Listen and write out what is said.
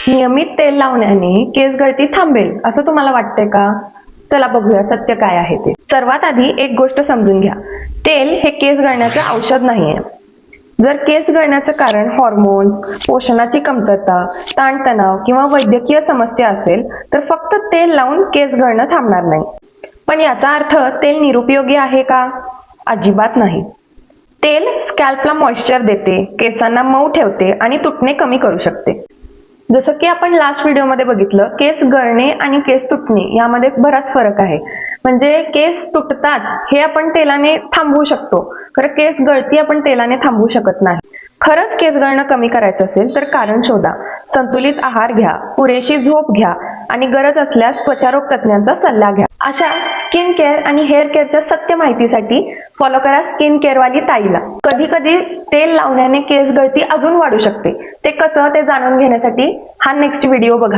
नियमित तेल लावण्याने केस गळती थांबेल असं तुम्हाला वाटतंय का? चला बघूया सत्य काय आहे ते. सर्वात आधी एक गोष्ट समजून घ्या, तेल हे केस गळण्याचं औषध नाहीये. जर केस गळण्याचं कारण हॉर्मोन्स, पोषणाची कमतरता, ताणतणाव किंवा वैद्यकीय समस्या असेल तर फक्त तेल लावून केस गळणं थांबणार नाही. पण याचा अर्थ तेल निरुपयोगी आहे का? अजिबात नाही. तेल स्कॅल्पला मॉइश्चर देते, केसांना मऊ ठेवते आणि तुटणे कमी करू शकते. जसं की आपण लास्ट व्हिडिओमध्ये बघितलं, केस गळणे आणि केस तुटणे यामध्ये बराच फरक आहे. म्हणजे केस तुटतात हे आपण तेलाने थांबवू शकतो, खरं केस गळती आपण तेलाने थांबवू शकत नाही. खरंच केस गळणं कमी करायचं असेल तर कारण शोधा, संतुलित आहार घ्या, पुरेशी झोप घ्या आणि गरज असल्यास त्वचारोग तज्ञांचा सल्ला घ्या. अशा स्किन केअर आणि हेअर केअरच्या सत्य माहितीसाठी फॉलो करा स्किन केअर वाली ताईला. कधी कधी तेल लावण्याने केस गळती अजून वाढू शकते. ते कसं ते जाणून घेण्यासाठी हा नेक्स्ट व्हिडिओ बघा.